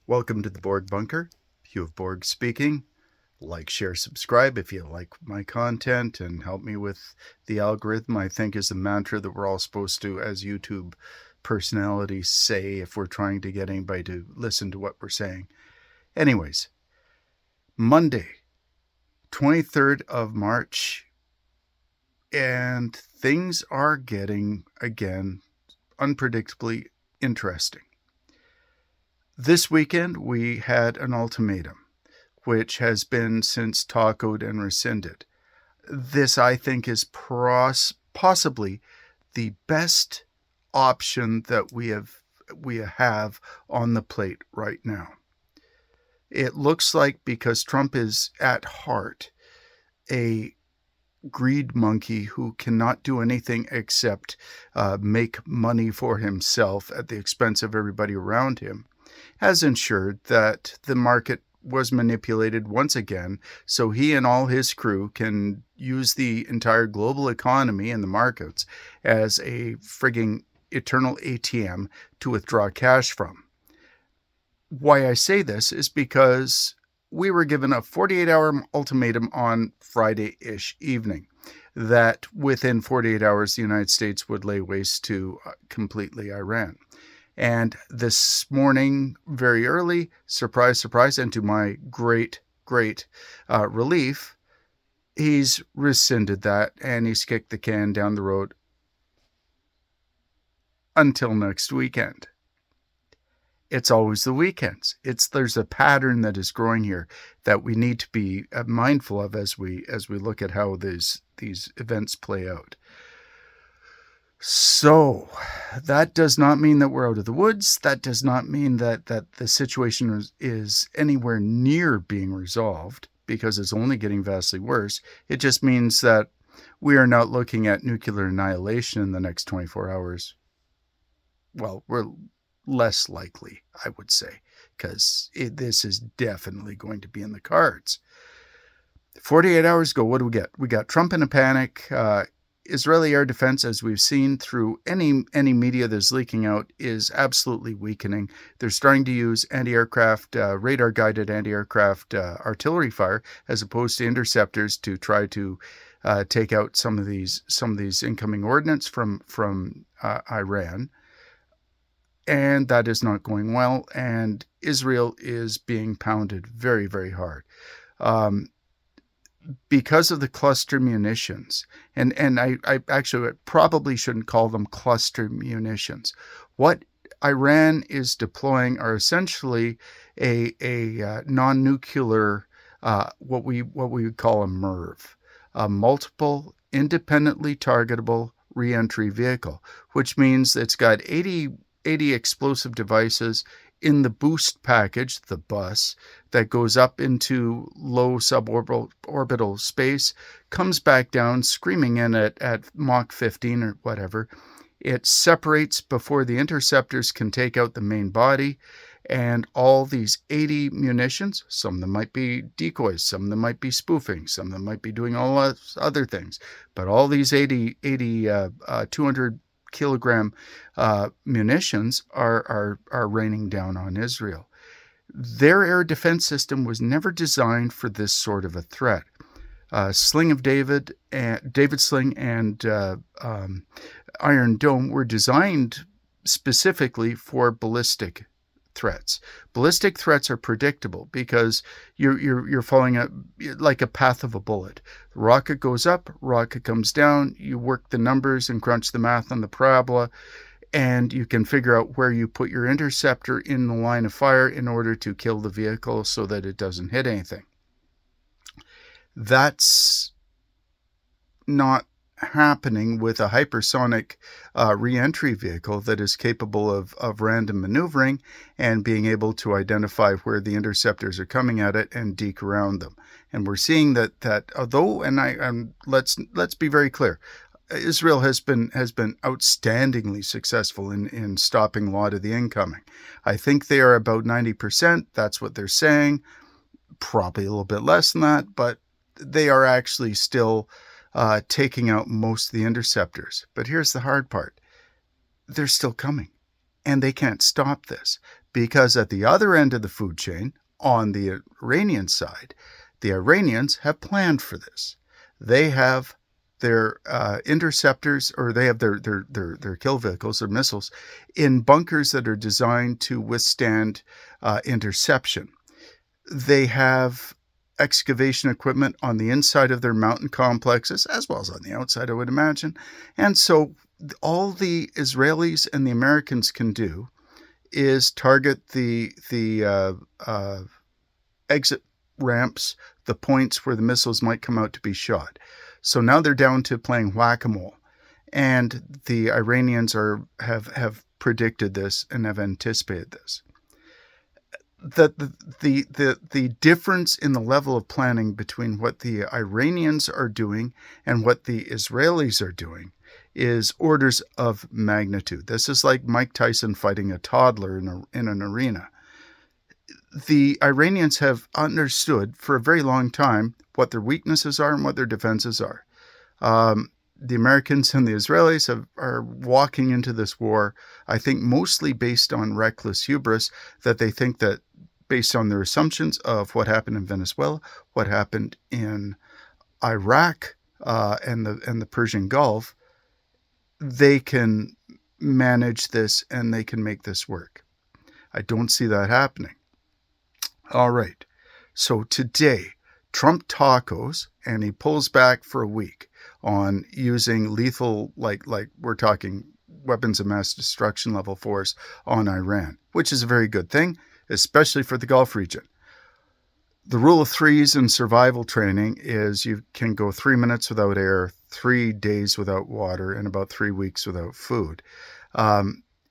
Welcome to the Borg Bunker. Hugh of Borg speaking. Like, share, subscribe if you like my content and help me with the algorithm, I think is the mantra that we're all supposed to, as YouTube personalities, say if we're trying to get anybody to listen to what we're saying. Anyways, Monday, 23rd of March, and things are getting, again, unpredictably interesting. This weekend, we had an ultimatum, which has been since tacoed and rescinded. This, I think, is possibly the best option that we have on the plate right now. It looks like, because Trump is at heart a greed monkey who cannot do anything except make money for himself at the expense of everybody around him, has ensured that the market was manipulated once again so he and all his crew can use the entire global economy and the markets as a frigging eternal ATM to withdraw cash from. Why I say this is because we were given a 48-hour ultimatum on Friday-ish evening that within 48 hours the United States would lay waste to completely Iran. And this morning, very early, surprise, surprise, and to my great relief, he's rescinded that and he's kicked the can down the road until next weekend. It's always the weekends. There's a pattern that is growing here that we need to be mindful of as we look at how these events play out. So that does not mean that we're out of the woods. That does not mean that the situation is anywhere near being resolved, because it's only getting vastly worse. It just means that we are not looking at nuclear annihilation in the next 24 hours. Well, we're less likely, I would say, because this is definitely going to be in the cards. 48 hours ago, what do we get? We got Trump in a panic. Israeli air defense, as we've seen through any media that's leaking out, is absolutely weakening. They're starting to use anti-aircraft, radar-guided anti-aircraft artillery fire as opposed to interceptors to try to take out some of these incoming ordnance from Iran. And that is not going well. And Israel is being pounded very, very hard. Because of the cluster munitions, and I actually probably shouldn't call them cluster munitions. What Iran is deploying are essentially a non-nuclear, what we would call a MIRV, a multiple independently targetable reentry vehicle, which means it's got 80 explosive devices in the boost package, the bus, that goes up into low suborbital space, comes back down, screaming in at Mach 15 or whatever. It separates before the interceptors can take out the main body, and all these 80 munitions, some of them might be decoys, some of them might be spoofing, some of them might be doing all other things, but all these 200 kilogram munitions are raining down on Israel. Their air defense system was never designed for this sort of a threat. Sling of David Sling and Iron Dome were designed specifically for ballistic threats. Ballistic threats are predictable because you're following like a path of a bullet. The rocket goes up, rocket comes down, you work the numbers and crunch the math on the parabola, and you can figure out where you put your interceptor in the line of fire in order to kill the vehicle so that it doesn't hit anything. That's not happening with a hypersonic reentry vehicle that is capable of random maneuvering and being able to identify where the interceptors are coming at it and deke around them. And we're seeing that although, and let's be very clear, Israel has been outstandingly successful in stopping a lot of the incoming. I think they are about 90%. That's what they're saying. Probably a little bit less than that, but they are actually still taking out most of the interceptors. But here's the hard part. They're still coming, and they can't stop this because at the other end of the food chain, on the Iranian side, the Iranians have planned for this. They have their interceptors, or they have their kill vehicles or missiles in bunkers that are designed to withstand interception. They have excavation equipment on the inside of their mountain complexes, as well as on the outside, I would imagine. And so all the Israelis and the Americans can do is target the exit ramps, the points where the missiles might come out to be shot. So now they're down to playing whack-a-mole. And the Iranians have predicted this and have anticipated this. The difference in the level of planning between what the Iranians are doing and what the Israelis are doing is orders of magnitude. This is like Mike Tyson fighting a toddler in an arena. The Iranians have understood for a very long time what their weaknesses are and what their defenses are. The Americans and the Israelis are walking into this war, I think, mostly based on reckless hubris, that they think that based on their assumptions of what happened in Venezuela, what happened in Iraq, and the Persian Gulf, they can manage this and they can make this work. I don't see that happening. All right. So today, Trump tacos, and he pulls back for a week on using lethal, like we're talking weapons of mass destruction level force on Iran, which is a very good thing, especially for the Gulf region. The rule of threes in survival training is you can go 3 minutes without air, 3 days without water, and about 3 weeks without food.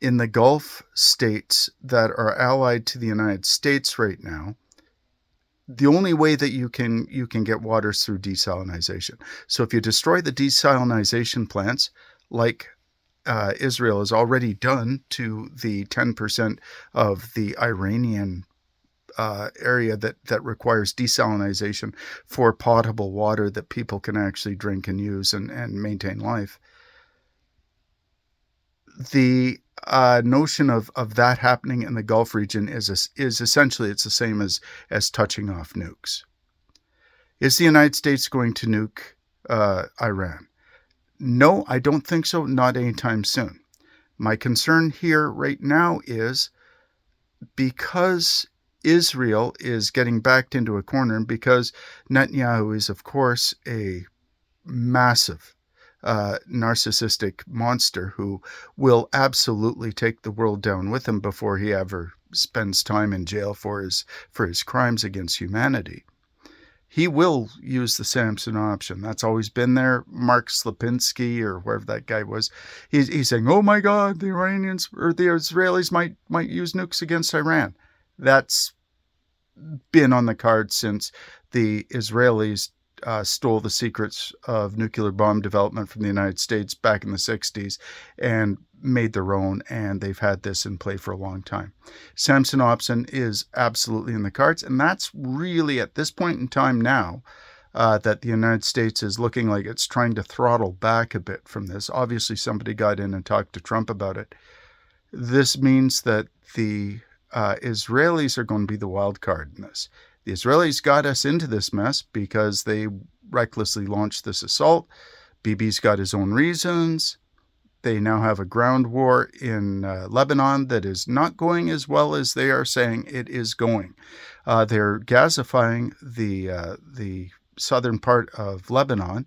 In the Gulf states that are allied to the United States right now, the only way that you can get water is through desalination. So if you destroy the desalination plants, like Israel has already done to the 10% of the Iranian area that requires desalination for potable water that people can actually drink and use and maintain life. The notion of that happening in the Gulf region is essentially, it's the same as touching off nukes. Is the United States going to nuke Iran? No, I don't think so. Not anytime soon. My concern here right now is because Israel is getting backed into a corner, and because Netanyahu is, of course, a massive narcissistic monster who will absolutely take the world down with him before he ever spends time in jail for his crimes against humanity. He will use the Samson option. That's always been there. Mark Slapinski, or wherever that guy was, he's saying, "Oh my God, the Iranians or the Israelis might use nukes against Iran." That's been on the cards since the Israelis stole the secrets of nuclear bomb development from the United States back in the 60s and made their own, and they've had this in play for a long time. Samson option is absolutely in the cards, and that's really at this point in time now that the United States is looking like it's trying to throttle back a bit from this. Obviously, somebody got in and talked to Trump about it. This means that the Israelis are going to be the wild card in this. The Israelis got us into this mess because they recklessly launched this assault. Bibi's got his own reasons. They now have a ground war in Lebanon that is not going as well as they are saying it is going. They're gasifying the southern part of Lebanon,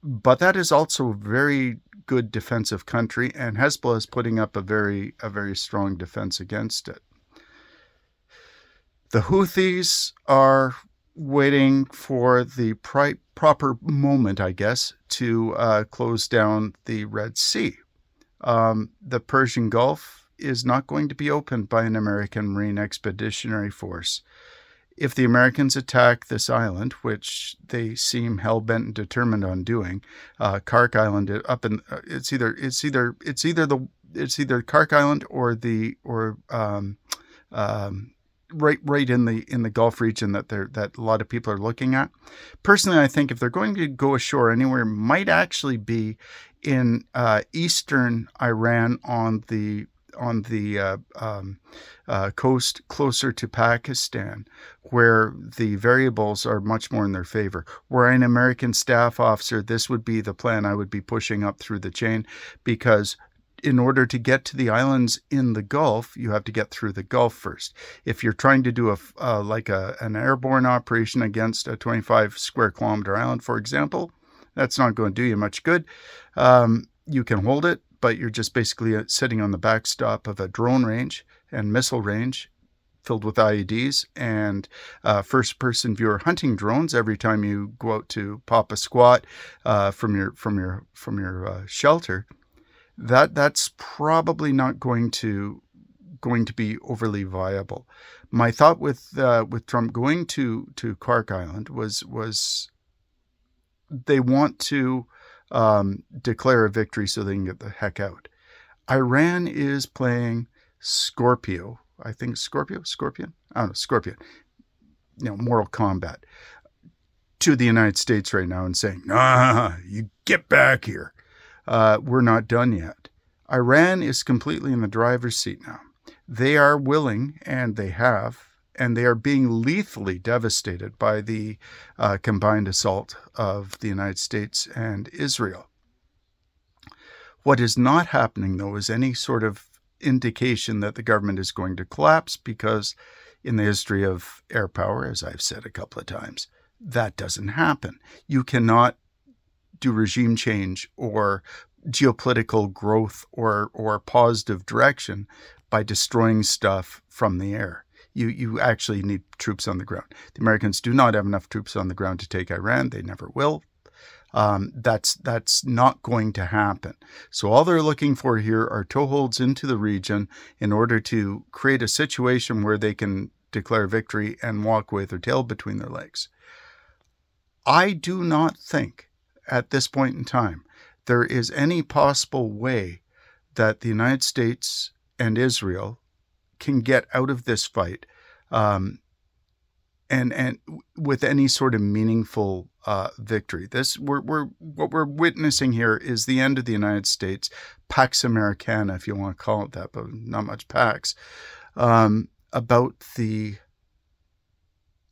but that is also a very good defensive country, and Hezbollah is putting up a very strong defense against it. The Houthis are waiting for the proper moment, I guess, to close down the Red Sea. The Persian Gulf is not going to be opened by an American Marine Expeditionary Force. If the Americans attack this island, which they seem hell-bent and determined on doing, Kark Island up in it's either Kark Island or right in the Gulf region that a lot of people are looking at. Personally, I think if they're going to go ashore anywhere, it might actually be in eastern Iran on the coast closer to Pakistan, where the variables are much more in their favor. Were I an American staff officer, this would be the plan I would be pushing up through the chain, because in order to get to the islands in the Gulf, you have to get through the Gulf first. If you're trying to do an airborne operation against a 25 square kilometer island, for example, that's not going to do you much good. You can hold it, but you're just basically sitting on the backstop of a drone range and missile range filled with IEDs and first-person viewer hunting drones every time you go out to pop a squat from your shelter. That's probably not going to be overly viable. My thought with Trump going to Clark Island was they want to declare a victory so they can get the heck out. Iran is playing Scorpio. I think Scorpion? I don't know, Scorpion. Mortal Kombat to the United States right now and saying, nah, you get back here. We're not done yet. Iran is completely in the driver's seat now. They are willing, and they are being lethally devastated by the combined assault of the United States and Israel. What is not happening, though, is any sort of indication that the government is going to collapse, because in the history of air power, as I've said a couple of times, that doesn't happen. You cannot do regime change or geopolitical growth or positive direction by destroying stuff from the air. You actually need troops on the ground. The Americans do not have enough troops on the ground to take Iran. They never will. That's not going to happen. So all they're looking for here are toeholds into the region in order to create a situation where they can declare victory and walk away with their tail between their legs. I do not think at this point in time there is any possible way that the United States and Israel can get out of this fight and with any sort of meaningful victory. What we're witnessing here is the end of the United States, Pax Americana, if you want to call it that, but not much Pax, about the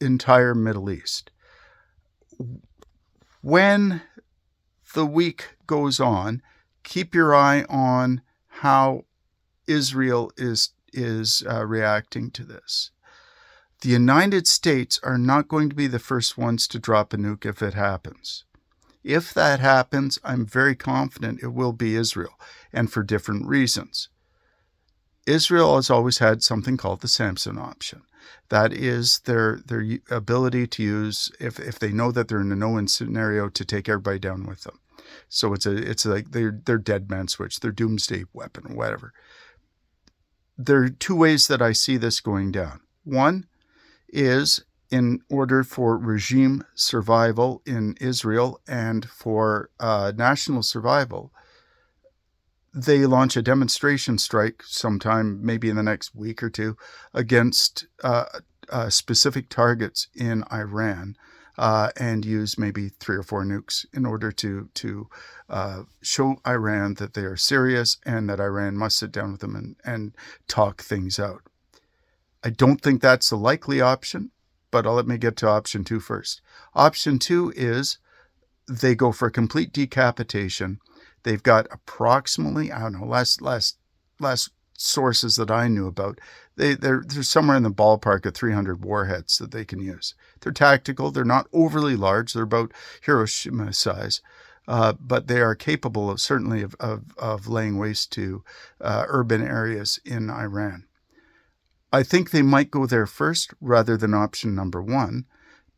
entire Middle East. When the week goes on, keep your eye on how Israel is reacting to this. The United States are not going to be the first ones to drop a nuke if it happens. If that happens, I'm very confident it will be Israel, and for different reasons. Israel has always had something called the Samson option. That is their ability to use, if they know that they're in a no-win scenario, to take everybody down with them. So it's like their dead man switch, their doomsday weapon, or whatever. There are two ways that I see this going down. One is, in order for regime survival in Israel and for national survival, they launch a demonstration strike sometime, maybe in the next week or two, against specific targets in Iran, and use maybe 3 or 4 nukes in order to show Iran that they are serious and that Iran must sit down with them and talk things out. I don't think that's a likely option, but let me get to option 2 first. Option 2 is they go for a complete decapitation. They've got approximately, I don't know, last sources that I knew about, they're somewhere in the ballpark of 300 warheads that they can use. They're tactical. They're not overly large. They're about Hiroshima size, but they are capable of certainly of laying waste to urban areas in Iran. I think they might go there first rather than option number 1,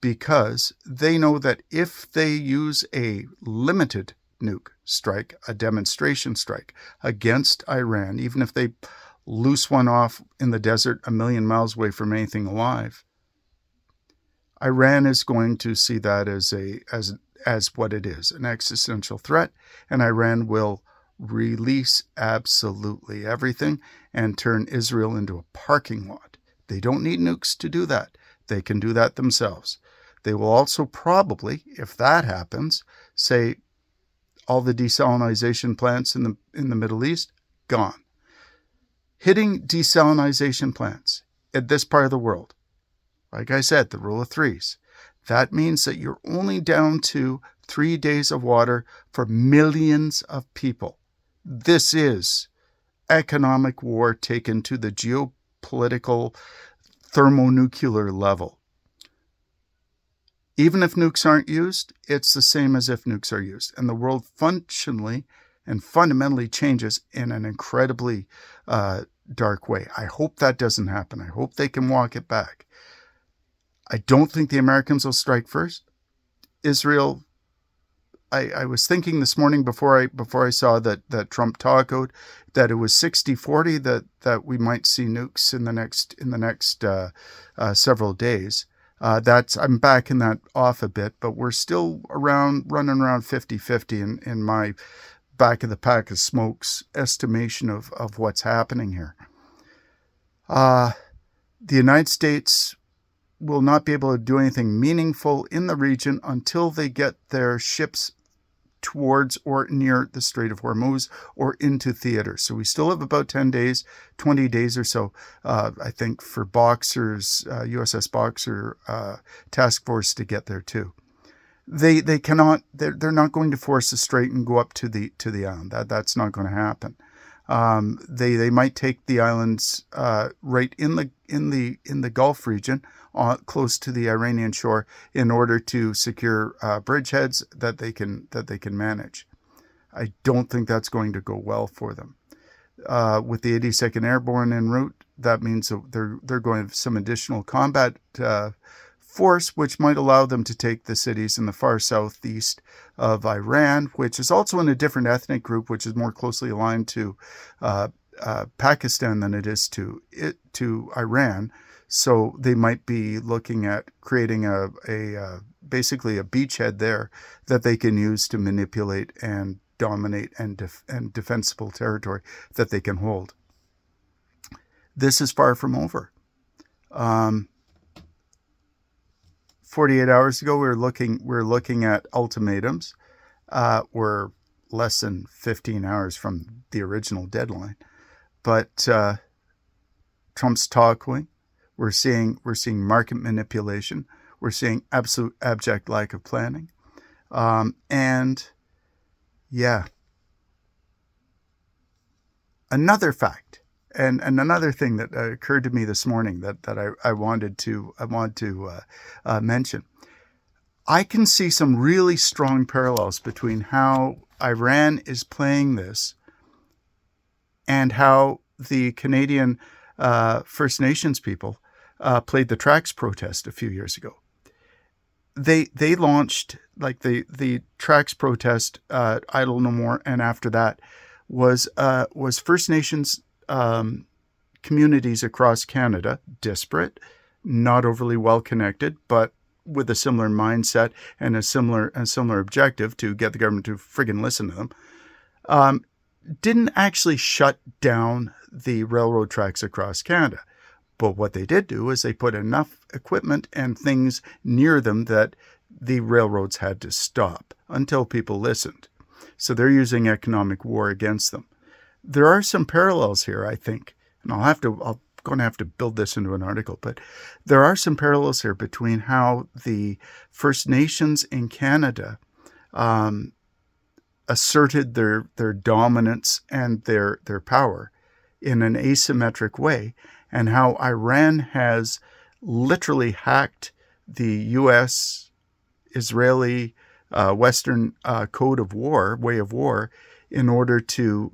because they know that if they use a limited nuke strike, a demonstration strike against Iran, even if they loose one off in the desert a million miles away from anything alive, Iran is going to see that as what it is, an existential threat, and Iran will release absolutely everything and turn Israel into a parking lot. They don't need nukes to do that. They can do that themselves. They will also probably, if that happens, say all the desalinization plants in the Middle East, gone. hitting desalination plants in this part of the world, like I said, the rule of threes, that means that you're only down to 3 days of water for millions of people. This is economic war taken to the geopolitical thermonuclear level. Even if nukes aren't used, it's the same as if nukes are used. And the world functionally and fundamentally changes in an incredibly dark way. I hope that doesn't happen. I hope they can walk it back. I don't think the Americans will strike first. Israel, I was thinking this morning before I saw that Trump talkoed that it was 60-40 that we might see nukes in the next several days. I'm backing that off a bit, but we're still running around 50-50 in my back of the pack of smokes estimation of what's happening here. The United States will not be able to do anything meaningful in the region until they get their ships towards or near the Strait of Hormuz or into theater. So we still have about 10 days, 20 days or so, I think, for Boxer's, USS Boxer task force to get there too. They're not going to force the strait and go up to the island. That's not going to happen. They might take the islands right in the Gulf region, close to the Iranian shore, in order to secure bridgeheads that they can manage. I don't think that's going to go well for them. With the 82nd Airborne en route, that means that they're going to have some additional combat force, which might allow them to take the cities in the far southeast of Iran, which is also in a different ethnic group, which is more closely aligned to Pakistan than it is to Iran. So they might be looking at creating basically a beachhead there that they can use to manipulate and dominate and defensible territory that they can hold. This is far from over. 48 hours ago, we were looking at ultimatums. We're less than 15 hours from the original deadline, but Trump's talking. We're seeing market manipulation. We're seeing absolute abject lack of planning, and yeah, another fact. And another thing that occurred to me this morning that I wanted to mention, I can see some really strong parallels between how Iran is playing this and how the Canadian First Nations people played the tracks protest a few years ago. They launched like the tracks protest, Idle No More, and after that was First Nations communities across Canada, disparate, not overly well connected, but with a similar mindset and a similar objective to get the government to friggin' listen to them, didn't actually shut down the railroad tracks across Canada. But what they did do is they put enough equipment and things near them that the railroads had to stop until people listened. So they're using economic war against them. There are some parallels here, I think, and I'm going to have to build this into an article, but there are some parallels here between how the First Nations in Canada asserted their dominance and their power in an asymmetric way, and how Iran has literally hacked the U.S. Israeli Western code of war, way of war, in order to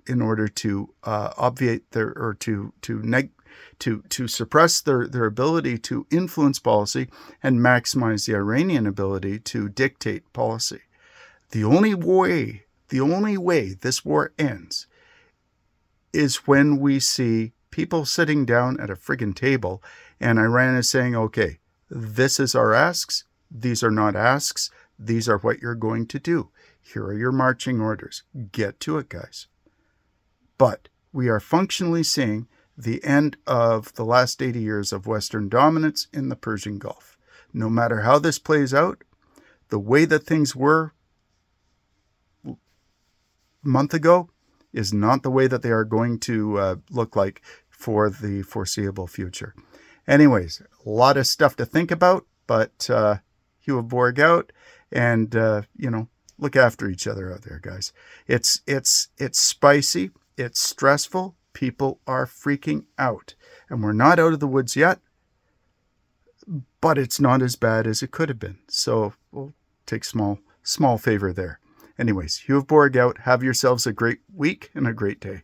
obviate their or to suppress their ability to influence policy and maximize the Iranian ability to dictate policy. The only way this war ends is when we see people sitting down at a friggin' table and Iran is saying, okay, this is our asks, these are not asks, these are what you're going to do. Here are your marching orders. Get to it, guys. But we are functionally seeing the end of the last 80 years of Western dominance in the Persian Gulf. No matter how this plays out, the way that things were a month ago is not the way that they are going to look like for the foreseeable future. Anyways, a lot of stuff to think about, but Hugh of Borg out, and look after each other out there, guys. It's spicy, it's stressful. People are freaking out, and we're not out of the woods yet, but it's not as bad as it could have been. So we'll take small favor there. Anyways, Hugh of Borg out. Have yourselves a great week and a great day.